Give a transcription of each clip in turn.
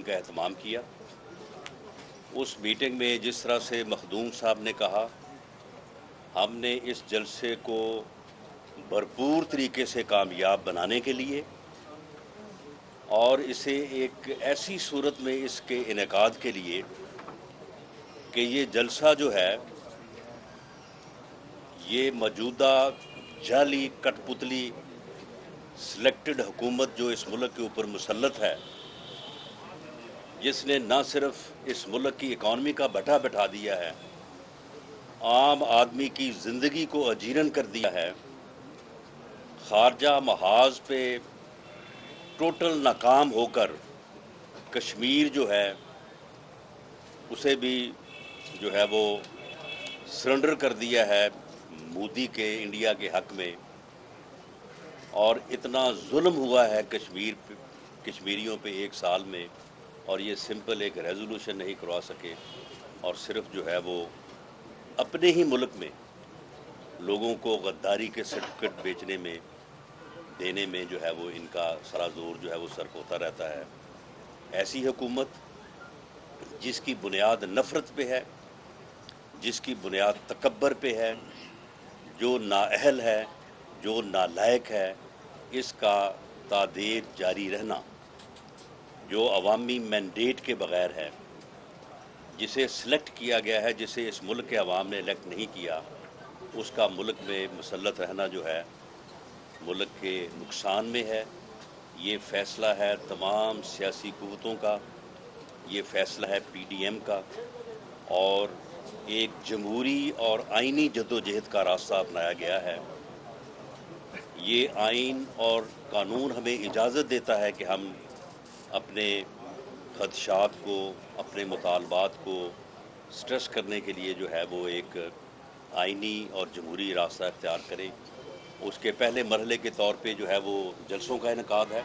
Meeting کا اہتمام کیا۔ اس میٹنگ میں جس طرح سے مخدوم صاحب نے کہا، ہم نے اس جلسے کو بھرپور طریقے سے کامیاب بنانے کے لیے اور اسے ایک ایسی صورت میں اس کے انعقاد کے لیے کہ یہ جلسہ جو ہے یہ موجودہ جعلی کٹ پتلی سلیکٹڈ حکومت جو اس ملک کے اوپر مسلط ہے، جس نے نہ صرف اس ملک کی اکانومی کا بٹھا بٹھا دیا ہے، عام آدمی کی زندگی کو اجیرن کر دیا ہے، خارجہ محاذ پہ ٹوٹل ناکام ہو کر کشمیر جو ہے اسے بھی جو ہے وہ سرنڈر کر دیا ہے مودی کے انڈیا کے حق میں، اور اتنا ظلم ہوا ہے کشمیریوں پہ ایک سال میں، اور یہ سمپل ایک ریزولوشن نہیں کروا سکے، اور صرف جو ہے وہ اپنے ہی ملک میں لوگوں کو غداری کے سرٹیفکیٹ بیچنے میں دینے میں جو ہے وہ ان کا سارا زور جو ہے وہ صرف ہوتا رہتا ہے۔ ایسی حکومت جس کی بنیاد نفرت پہ ہے، جس کی بنیاد تکبر پہ ہے، جو نااہل ہے، جو نالائق ہے، اس کا تعدید جاری رہنا، جو عوامی مینڈیٹ کے بغیر ہے، جسے سلیکٹ کیا گیا ہے، جسے اس ملک کے عوام نے الیکٹ نہیں کیا، اس کا ملک میں مسلط رہنا جو ہے ملک کے نقصان میں ہے۔ یہ فیصلہ ہے تمام سیاسی قوتوں کا، یہ فیصلہ ہے پی ڈی ایم کا، اور ایک جمہوری اور آئینی جدوجہد کا راستہ اپنایا گیا ہے۔ یہ آئین اور قانون ہمیں اجازت دیتا ہے کہ ہم اپنے خدشات کو، اپنے مطالبات کو سٹریس کرنے کے لیے جو ہے وہ ایک آئینی اور جمہوری راستہ اختیار کریں۔ اس کے پہلے مرحلے کے طور پہ جو ہے وہ جلسوں کا انعقاد ہے،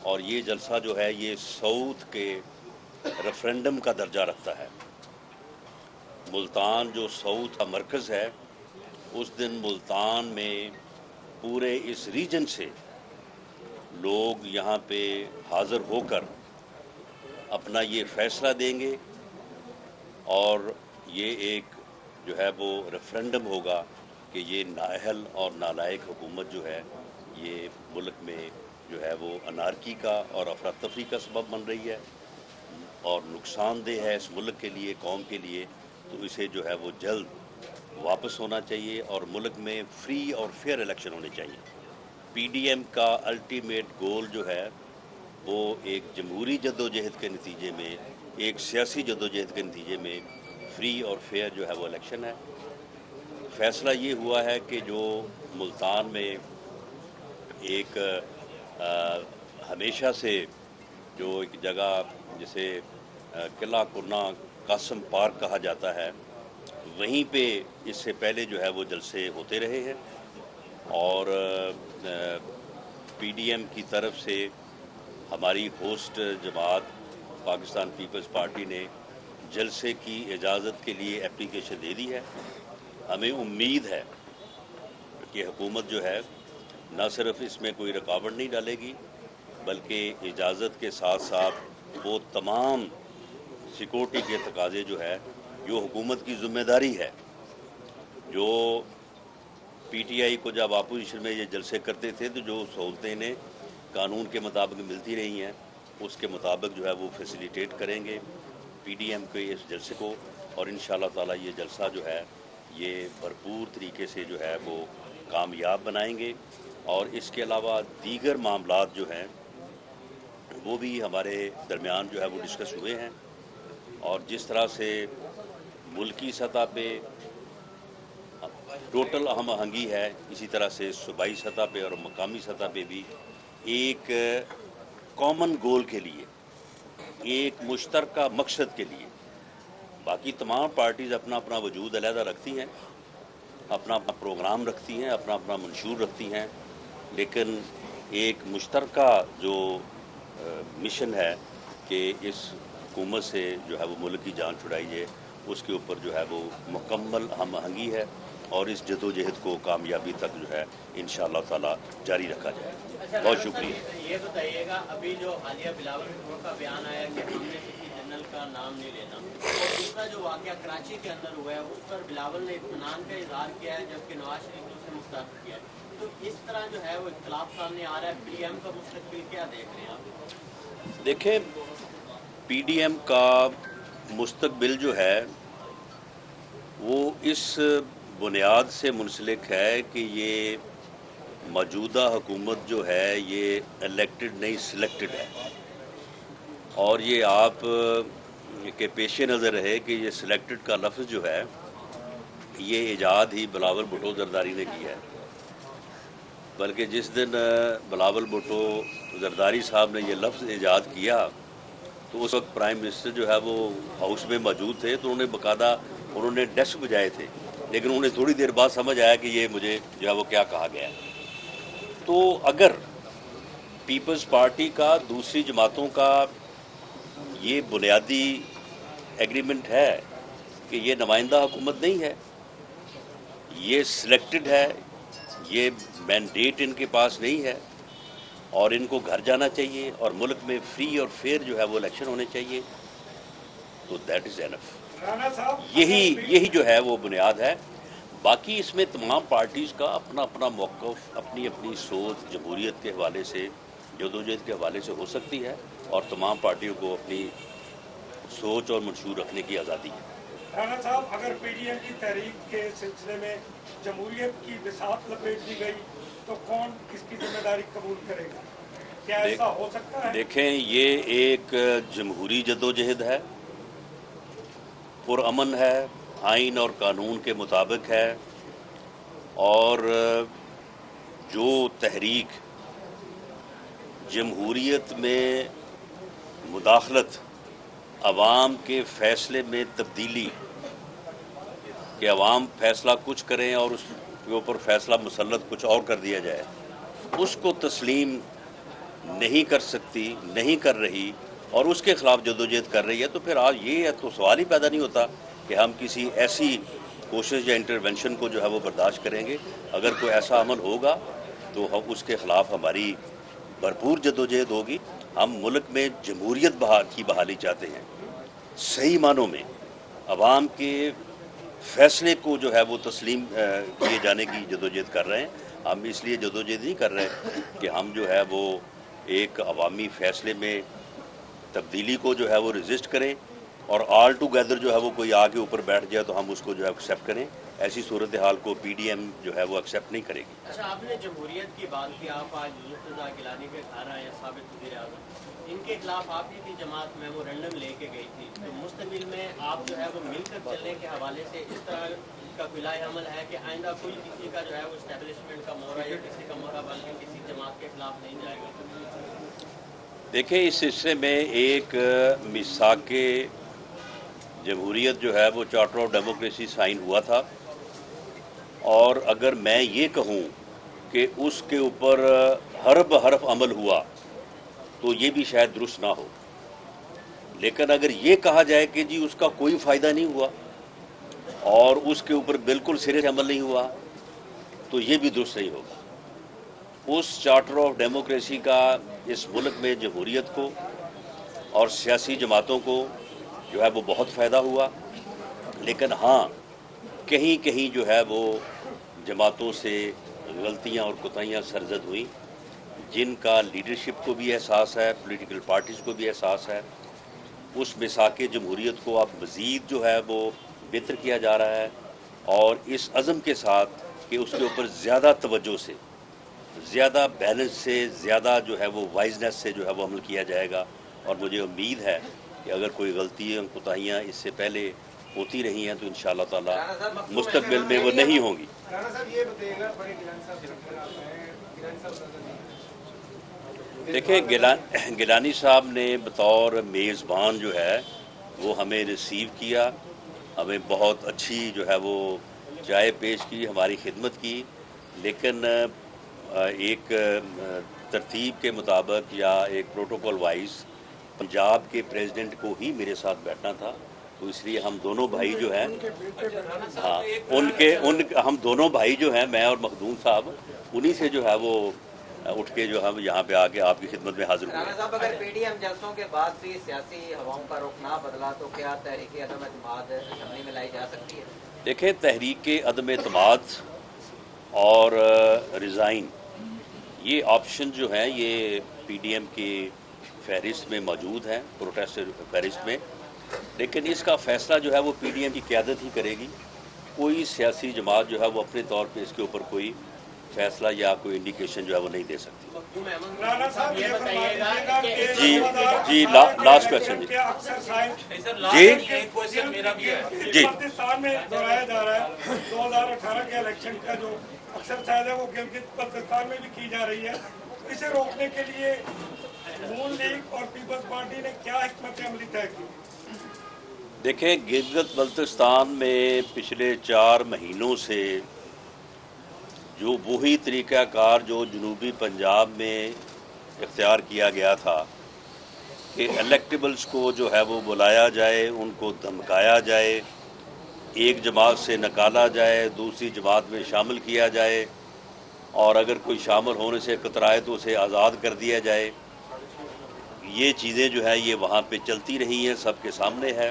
اور یہ جلسہ جو ہے یہ سعود کے ریفرنڈم کا درجہ رکھتا ہے۔ ملتان جو سعود کا مرکز ہے، اس دن ملتان میں پورے اس ریجن سے لوگ یہاں پہ حاضر ہو کر اپنا یہ فیصلہ دیں گے، اور یہ ایک جو ہے وہ ریفرنڈم ہوگا کہ یہ نااہل اور نالائق حکومت جو ہے یہ ملک میں جو ہے وہ انارکی کا اور افراتفری کا سبب بن رہی ہے اور نقصان دہ ہے اس ملک کے لیے، قوم کے لیے، تو اسے جو ہے وہ جلد واپس ہونا چاہیے، اور ملک میں فری اور فیئر الیکشن ہونے چاہیے۔ پی ڈی ایم کا الٹیمیٹ گول جو ہے وہ ایک جمہوری جدوجہد کے نتیجے میں، ایک سیاسی جدوجہد کے نتیجے میں فری اور فیئر جو ہے وہ الیکشن ہے۔ فیصلہ یہ ہوا ہے کہ جو ملتان میں ایک ہمیشہ سے جو ایک جگہ جسے قلعہ کرنا قاسم پارک کہا جاتا ہے، وہیں پہ اس سے پہلے جو ہے وہ جلسے ہوتے رہے ہیں، اور پی ڈی ایم کی طرف سے ہماری ہوسٹ جماعت پاکستان پیپلز پارٹی نے جلسے کی اجازت کے لیے اپلیکیشن دے دی ہے۔ ہمیں امید ہے کہ حکومت جو ہے نہ صرف اس میں کوئی رکاوٹ نہیں ڈالے گی، بلکہ اجازت کے ساتھ ساتھ وہ تمام سیکورٹی کے تقاضے جو ہے، جو حکومت کی ذمہ داری ہے، جو پی ٹی آئی کو جب اپوزیشن میں یہ جلسے کرتے تھے تو جو سہولتیں انہیں قانون کے مطابق ملتی رہی ہیں، اس کے مطابق جو ہے وہ فیسیلیٹیٹ کریں گے پی ڈی ایم کے اس جلسے کو، اور انشاءاللہ تعالیٰ یہ جلسہ جو ہے یہ بھرپور طریقے سے جو ہے وہ کامیاب بنائیں گے، اور اس کے علاوہ دیگر معاملات جو ہیں وہ بھی ہمارے درمیان جو ہے وہ ڈسکس ہوئے ہیں، اور جس طرح سے ملکی سطح پہ ٹوٹل ہم آہنگی ہے، اسی طرح سے صوبائی سطح پہ اور مقامی سطح پہ بھی ایک کامن گول کے لیے، ایک مشترکہ مقصد کے لیے، باقی تمام پارٹیز اپنا اپنا وجود علیحدہ رکھتی ہیں، اپنا اپنا پروگرام رکھتی ہیں، اپنا اپنا منشور رکھتی ہیں، لیکن ایک مشترکہ جو مشن ہے کہ اس حکومت سے جو ہے وہ ملک کی جان چھڑائی جائے، اس کے اوپر جو ہے وہ مکمل ہم آہنگی ہے، اور اس جدوجہد کو کامیابی تک جو ہے انشاءاللہ تعالیٰ جاری رکھا جائے۔ بہت شکریہ۔ یہ بتائیے گا، ابھی جو حالیہ بلاول کا بیان آیا کہ کا نام نہیں لینا. اور دوسرا جو واقعہ کراچی کے اندر ہوا ہے اس پر بلاول نے اطمینان کا اظہار کیا ہے جبکہ نواز شریف نے اسے مسترد کیا ہے. تو اس طرح جو ہے وہ اختلاف سامنے آ رہا ہے. پی ڈی ایم کا مستقبل کیا دیکھ رہے ہیں آپ؟ دیکھیں، پی ڈی ایم کا مستقبل جو ہے وہ اس بنیاد سے منسلک ہے کہ یہ موجودہ حکومت جو ہے یہ الیکٹڈ نہیں سلیکٹڈ ہے، اور یہ آپ کے پیش نظر رہے کہ یہ سلیکٹڈ کا لفظ جو ہے یہ ایجاد ہی بلاول بھٹو زرداری نے کیا ہے. بلکہ جس دن بلاول بھٹو زرداری صاحب نے یہ لفظ ایجاد کیا تو اس وقت پرائم منسٹر جو ہے وہ ہاؤس میں موجود تھے، تو انہوں نے ڈیسک بجائے تھے، لیکن انہیں تھوڑی دیر بعد سمجھ آیا کہ یہ مجھے جو ہے وہ کیا کہا گیا ہے. تو اگر پیپلز پارٹی کا دوسری جماعتوں کا یہ بنیادی ایگریمنٹ ہے کہ یہ نمائندہ حکومت نہیں ہے، یہ سلیکٹڈ ہے، یہ مینڈیٹ ان کے پاس نہیں ہے، اور ان کو گھر جانا چاہیے اور ملک میں فری اور فیئر جو ہے وہ الیکشن ہونے چاہیے، تو دیٹ از اینف. یہی جو ہے وہ بنیاد ہے. باقی اس میں تمام پارٹیز کا اپنا اپنا موقف، اپنی اپنی سوچ جمہوریت کے حوالے سے، جدوجہد کے حوالے سے ہو سکتی ہے، اور تمام پارٹیوں کو اپنی سوچ اور منشور رکھنے کی آزادی ہے. رانا صاحب، اگر پی ڈی ایم کی تحریک کے سلسلے میں جمہوریت کی بساط لپیٹ دی گئی تو کون کس کی ذمہ داری قبول کرے گا؟ کیا ایسا ہو سکتا ہے؟ دیکھیں، یہ ایک جمہوری جدوجہد ہے، پرامن ہے، آئین اور قانون کے مطابق ہے، اور جو تحریک جمہوریت میں مداخلت، عوام کے فیصلے میں تبدیلی، کہ عوام فیصلہ کچھ کریں اور اس کے اوپر فیصلہ مسلط کچھ اور کر دیا جائے، اس کو تسلیم نہیں کر سکتی، نہیں کر رہی، اور اس کے خلاف جدوجہد کر رہی ہے، تو پھر آج یہ تو سوال ہی پیدا نہیں ہوتا کہ ہم کسی ایسی کوشش یا انٹرونشن کو جو ہے وہ برداشت کریں گے. اگر کوئی ایسا عمل ہوگا تو ہم اس کے خلاف ہماری بھرپور جدوجہد ہوگی. ہم ملک میں جمہوریت کی بحالی چاہتے ہیں، صحیح معنوں میں عوام کے فیصلے کو جو ہے وہ تسلیم کیے جانے کی جدوجہد کر رہے ہیں. ہم اس لیے جدوجہد نہیں کر رہے کہ ہم جو ہے وہ ایک عوامی فیصلے میں تبدیلی کو جو ہے وہ ریزسٹ کریں، اور آل ٹوگیدر جو ہے وہ کوئی آگے اوپر بیٹھ جائے تو ہم اس کو جو ہے ایکسیپٹ کریں. ایسی صورتحال کو پی ڈی ایم جو ہے وہ ایکسیپٹ نہیں کرے گی. اچھا، آپ نے جمہوریت کی بات کی. آپ آج مرتضیٰ گیلانی کے گھر آئے ہیں، سابق وزیر اعظم. ان کے خلاف آپ کی جماعت میمورنڈم لے کے گئی تھی. تو مستقبل میں آپ جو ہے وہ مل کر چلنے کے حوالے سے اس طرح کا کوئی عمل ہے کہ آئندہ کوئی کسی کا جو ہے وہ اسٹیبلشمنٹ کا مورا یا کسی کا مورا بن کے کسی جماعت کے خلاف نہیں جائے گا؟ دیکھیں، اس سلسلے میں ایک میثاق جمہوریت جو ہے وہ چارٹر آف ڈیموکریسی سائن ہوا تھا، اور اگر میں یہ کہوں کہ اس کے اوپر حرف بحرف عمل ہوا تو یہ بھی شاید درست نہ ہو. لیکن اگر یہ کہا جائے کہ جی اس کا کوئی فائدہ نہیں ہوا اور اس کے اوپر بالکل سرے سے عمل نہیں ہوا تو یہ بھی درست نہیں ہوگا. اس چارٹر آف ڈیموکریسی کا اس ملک میں جمہوریت کو اور سیاسی جماعتوں کو جو ہے وہ بہت فائدہ ہوا. لیکن ہاں، کہیں کہیں جو ہے وہ جماعتوں سے غلطیاں اور کوتاہیاں سرزد ہوئیں، جن کا لیڈرشپ کو بھی احساس ہے، پولیٹیکل پارٹیز کو بھی احساس ہے. اس میثاق جمہوریت کو اب مزید جو ہے وہ بہتر کیا جا رہا ہے، اور اس عزم کے ساتھ کہ اس کے اوپر زیادہ توجہ سے، زیادہ بیلنس سے، زیادہ جو ہے وہ وائزنس سے جو ہے وہ عمل کیا جائے گا. اور مجھے امید ہے کہ اگر کوئی غلطیاں کوتاہیاں اس سے پہلے ہوتی رہی ہیں تو انشاءاللہ تعالی مستقبل میں وہ نہیں ہوں گی. دیکھیں، گیلانی صاحب نے بطور میزبان جو ہے وہ ہمیں ریسیو کیا، ہمیں بہت اچھی جو ہے وہ چائے پیش کی، ہماری خدمت کی. لیکن ایک ترتیب کے مطابق یا ایک پروٹوکول وائز پنجاب کے پریزیڈنٹ کو ہی میرے ساتھ بیٹھنا تھا، تو اس لیے ہم دونوں بھائی جو ہیں، ہاں ہم دونوں بھائی جو ہیں، میں اور مخدوم صاحب، انہی سے جو ہے وہ اٹھ کے جو ہم یہاں پہ آ کے آپ کی خدمت میں حاضر ہوئے رانا ہیں۔ صاحب اگر پی ڈی ایم جلسوں کے بعد بھی سیاسی ہواؤں کا رخ نہ بدلا تو کیا تحریک عدم اعتماد اسمبلی میں لائی جا سکتی ہے؟ دیکھیں، تحریک عدم اعتماد اور ریزائن، یہ آپشن جو ہیں یہ پی ڈی ایم کی فہرست میں موجود ہیں، پروٹیسٹ فہرست میں، لیکن اس کا فیصلہ جو ہے وہ پی ڈی ایم کی قیادت ہی کرے گی۔ کوئی سیاسی جماعت جو ہے وہ اپنے طور پہ اس کے اوپر کوئی فیصلہ یا کوئی انڈیکیشن جو ہے وہ نہیں دے سکتی۔ مخدوم احمد رانا صاحب یہ فرما دیجیے گا کہ جی 2018 جی لاسٹ کوشچن کے ایکسرسائز جی ایک کوشچن میرا بھی ہے جی پاکستان میں دہرایا جا رہا ہے 2018 کے الیکشن کا جو ایکسرسائز ہے وہ گلگت بلتستان میں بھی کی جا رہی ہے، اسے روکنے کے لیے نون لیگ اور پیپلز پارٹی نے کیا حکمت عملی طے کی؟ دیکھیں، گلگت بلتستان میں پچھلے 4 مہینوں سے جو وہی طریقہ کار جو جنوبی پنجاب میں اختیار کیا گیا تھا کہ الیکٹیبلز کو جو ہے وہ بلایا جائے، ان کو دھمکایا جائے، ایک جماعت سے نکالا جائے، دوسری جماعت میں شامل کیا جائے، اور اگر کوئی شامل ہونے سے کترائے تو اسے آزاد کر دیا جائے، یہ چیزیں جو ہے یہ وہاں پہ چلتی رہی ہیں، سب کے سامنے ہے۔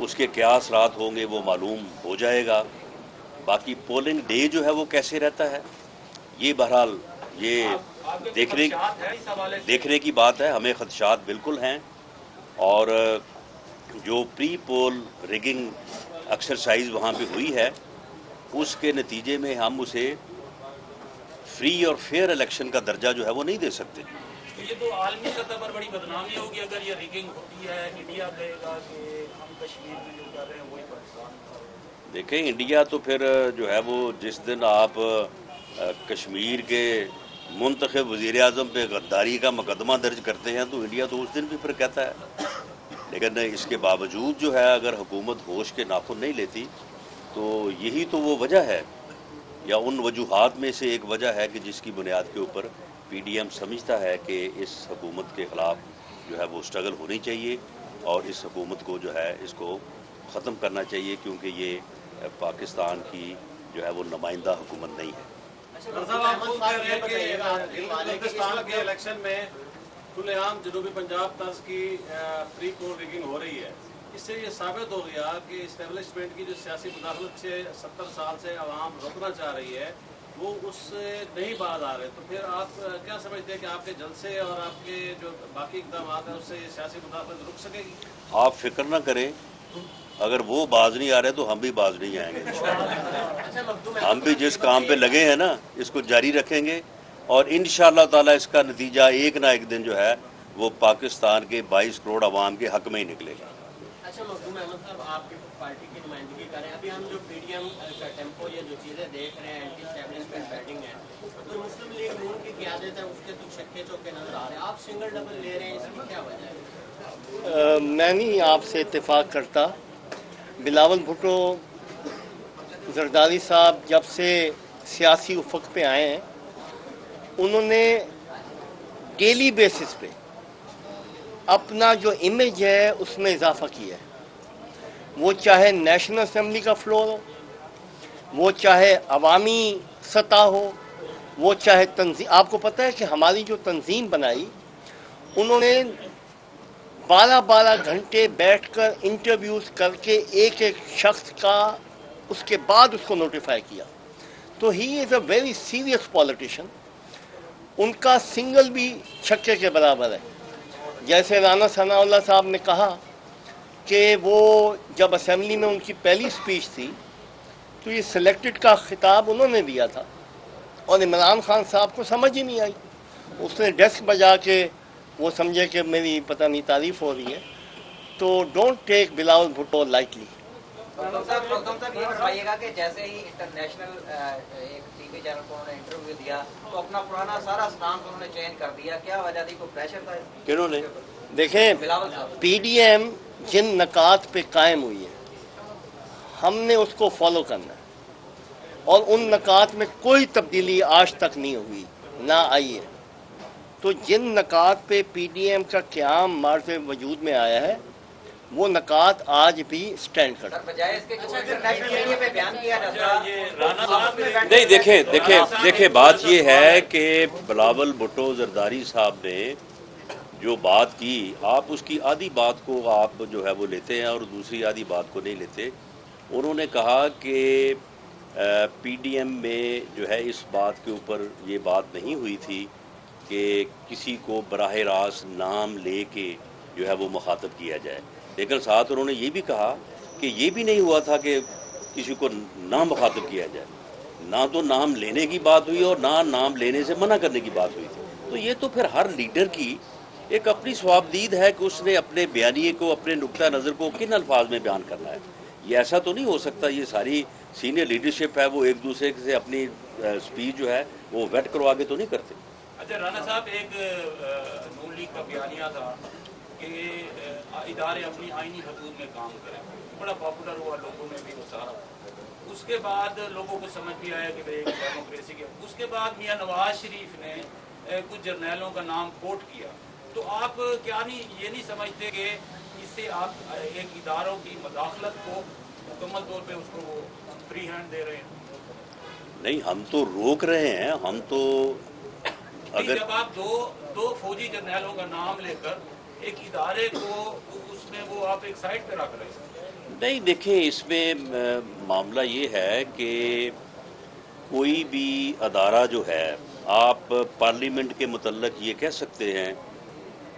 اس کے کیا اثرات ہوں گے وہ معلوم ہو جائے گا۔ باقی پولنگ ڈے جو ہے وہ کیسے رہتا ہے، یہ بہرحال یہ دیکھنے کی بات ہے۔ ہمیں خدشات بالکل ہیں، اور جو پری پول ریگنگ ایکسرسائز وہاں پہ ہوئی ہے اس کے نتیجے میں ہم اسے فری اور فیئر الیکشن کا درجہ جو ہے وہ نہیں دے سکتے۔ یہ تو عالمی سطح پر بڑی بدنامی ہوگی اگر یہ ریگنگ ہوتی ہے، انڈیا کہے گا کہ ہم کشمیر میں جو کر رہے ہیں وہی پاکستان کر رہے ہیں۔ دیکھیں، انڈیا تو پھر جو ہے وہ جس دن آپ کشمیر کے منتخب وزیر اعظم پہ غداری کا مقدمہ درج کرتے ہیں تو انڈیا تو اس دن بھی پھر کہتا ہے، لیکن اس کے باوجود جو ہے اگر حکومت ہوش کے ناخن نہیں لیتی تو یہی تو وہ وجہ ہے، یا ان وجوہات میں سے ایک وجہ ہے کہ جس کی بنیاد کے اوپر پی ڈی ایم سمجھتا ہے کہ اس حکومت کے خلاف جو ہے وہ اسٹرگل ہونی چاہیے، اور اس حکومت کو جو ہے اس کو ختم کرنا چاہیے، کیونکہ یہ پاکستان کی جو ہے وہ نمائندہ حکومت نہیں ہے۔ آپ خود کہہ رہے ہیں کہ بلتستان کے الیکشن میں کھلے عام جنوبی پنجاب طرز کی پری پول ریگنگ ہو رہی ہے، اس سے یہ ثابت ہو گیا کہ اسٹیبلشمنٹ کی جو سیاسی مداخلت سے 70 سال سے عوام روکنا چاہ رہی ہے وہ اس سے نہیں باز آ رہے۔ تو پھر آپ کیا سمجھتے ہیں کہ آپ کے جلسے اور آپ کے جو باقی اقدامات ہیں اس سے یہ سیاسی مداخلت رک سکے گی؟ آپ فکر نہ کریں، اگر وہ باز نہیں آ رہے تو ہم بھی باز نہیں آئیں گے۔ ہم بھی جس کام پہ لگے ہیں نا اس کو جاری رکھیں گے، اور انشاءاللہ تعالی اس کا نتیجہ ایک نہ ایک دن جو ہے وہ پاکستان کے 22 کروڑ عوام کے حق میں ہی نکلے گا۔ اچھا مخدوم احمد صاحب، آپ کی پارٹی کی نمائندگی کریں، ابھی ہم جو پی ڈی ایم کا ٹیمپو یہ جو چیزیں دیکھ رہے ہیں اینٹی اسٹیبلشمنٹ بیٹنگ ہے، تو مسلم لیگ نون کی قیادت ہے اس کے تو چکے چوکے نظر آ رہے ہیں، آپ سنگل ڈبل لے رہے ہیں، اس کی کیا وجہ ہے؟ میں نہیں آپ سے اتفاق کرتا۔ بلاول بھٹو زرداری صاحب جب سے سیاسی افق پہ آئے ہیں انہوں نے ڈیلی بیسس پہ اپنا جو امیج ہے اس میں اضافہ کیا ہے، وہ چاہے نیشنل اسمبلی کا فلور ہو، وہ چاہے عوامی سطح ہو، وہ چاہے تنظیم۔ آپ کو پتہ ہے کہ ہماری جو تنظیم بنائی انہوں نے 12 گھنٹے بیٹھ کر انٹرویوز کر کے ایک ایک شخص کا اس کے بعد اس کو نوٹیفائی کیا۔ تو ہی از اے ویری سیریس پولیٹیشین۔ ان کا سنگل بھی چھکے کے برابر ہے۔ جیسے رانا ثناء اللہ صاحب نے کہا کہ وہ جب اسمبلی میں ان کی پہلی سپیچ تھی تو یہ سلیکٹڈ کا خطاب انہوں نے دیا تھا، اور عمران خان صاحب کو سمجھ ہی نہیں آئی۔ اس نے ڈیسک بجا کے وہ سمجھے کہ میری پتہ نہیں تعریف ہو رہی ہے۔ تو don't take Bilawal Bhutto lightly. Makhdoom صاحب یہ بتائیے گا کہ جیسے ہی انٹرنیشنل ایک ٹی وی چینل کو انہوں نے انٹرویو دیا تو اپنا پرانا سارا اسٹانس انہوں نے چینج کر دیا، کیا وجہ تھی؟ کوئی پریشر تھا؟ کنہوں نے؟ دیکھیں، بلاول صاحب پی ڈی ایم جن نکات پہ قائم ہوئی ہے ہم نے اس کو فالو کرنا ہے، اور ان نکات میں کوئی تبدیلی آج تک نہیں ہوئی، نہ آئی ہے۔ تو جن نکات پہ پی ڈی ایم کا قیام مارز وجود میں آیا ہے وہ نکات آج بھی سٹینڈ کرتے سر بجائے اس کے جو انٹرنیشنل میڈیا پہ بیان کیا جاتا یہ رانا صاحب نے نہیں دیکھیں بات یہ ہے کہ بلاول بھٹو زرداری صاحب نے جو بات کی، آپ اس کی آدھی بات کو آپ جو ہے وہ لیتے ہیں اور دوسری آدھی بات کو نہیں لیتے. انہوں نے کہا کہ پی ڈی ایم میں جو ہے اس بات کے اوپر یہ بات نہیں ہوئی تھی کہ کسی کو براہ راست نام لے کے جو ہے وہ مخاطب کیا جائے، لیکن ساتھ انہوں نے یہ بھی کہا کہ یہ بھی نہیں ہوا تھا کہ کسی کو نہ مخاطب کیا جائے. نہ تو نام لینے کی بات ہوئی اور نہ نام لینے سے منع کرنے کی بات ہوئی تھی. تو یہ تو پھر ہر لیڈر کی ایک اپنی ثوابدید ہے کہ اس نے اپنے بیانیے کو، اپنے نقطہ نظر کو کن الفاظ میں بیان کرنا ہے. یہ ایسا تو نہیں ہو سکتا، یہ ساری سینئر لیڈرشپ ہے وہ ایک دوسرے سے اپنی سپیچ جو ہے وہ ویٹ کروا کے تو نہیں کرتے. اچھا رانا صاحب، ایک نون لیگ کا بیانیہ تھا کہ ادارے اپنی آئینی حدود میں کام کریں، بڑا پاپولر ہوا، لوگوں میں بھی وہ سارا. اس کے بعد لوگوں کو سمجھ بھی آیا کہ بھائی ڈیموکریسی کے. اس کے بعد میاں نواز شریف نے کچھ جرنیلوں کا نام کوٹ کیا. تو آپ کیا یہ نہیں سمجھتے کہ اس سے آپ ایک اداروں کی مداخلت کو مکمل طور پہ اس کو فری ہینڈ دے رہے ہیں؟ نہیں، ہم تو روک رہے ہیں. ہم تو اگر جب آپ دو فوجی جرنیلوں کا نام لے کر ایک ادارے کو اس میں وہ آپ ایک سائڈ پہ رکھ رہے ہیں. نہیں دیکھیں، اس میں معاملہ یہ ہے کہ کوئی بھی ادارہ جو ہے، آپ پارلیمنٹ کے متعلق یہ کہہ سکتے ہیں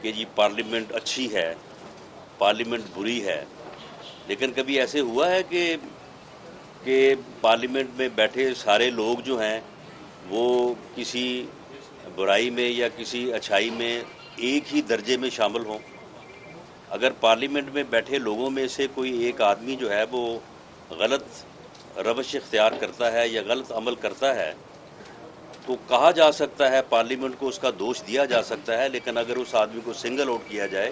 کہ جی پارلیمنٹ اچھی ہے، پارلیمنٹ بری ہے، لیکن کبھی ایسے ہوا ہے کہ پارلیمنٹ میں بیٹھے سارے لوگ جو ہیں وہ کسی برائی میں یا کسی اچھائی میں ایک ہی درجے میں شامل ہوں؟ اگر پارلیمنٹ میں بیٹھے لوگوں میں سے کوئی ایک آدمی جو ہے وہ غلط روش اختیار کرتا ہے یا غلط عمل کرتا ہے تو کہا جا سکتا ہے، پارلیمنٹ کو اس کا دوش دیا جا سکتا ہے، لیکن اگر اس آدمی کو سنگل آؤٹ کیا جائے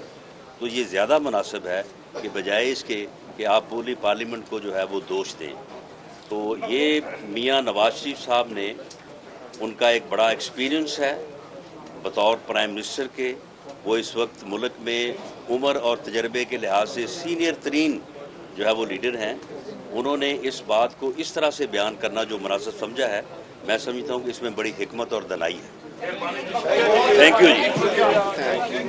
تو یہ زیادہ مناسب ہے کہ بجائے اس کے کہ آپ پوری پارلیمنٹ کو جو ہے وہ دوش دیں. تو یہ میاں نواز شریف صاحب نے، ان کا ایک بڑا ایکسپیرینس ہے بطور پرائم منسٹر کے. وہ اس وقت ملک میں عمر اور تجربے کے لحاظ سے سینئر ترین جو ہے وہ لیڈر ہیں. انہوں نے اس بات کو اس طرح سے بیان کرنا جو مناسب سمجھا ہے، میں سمجھتا ہوں کہ اس میں بڑی حکمت اور دانائی ہے. Thank you G.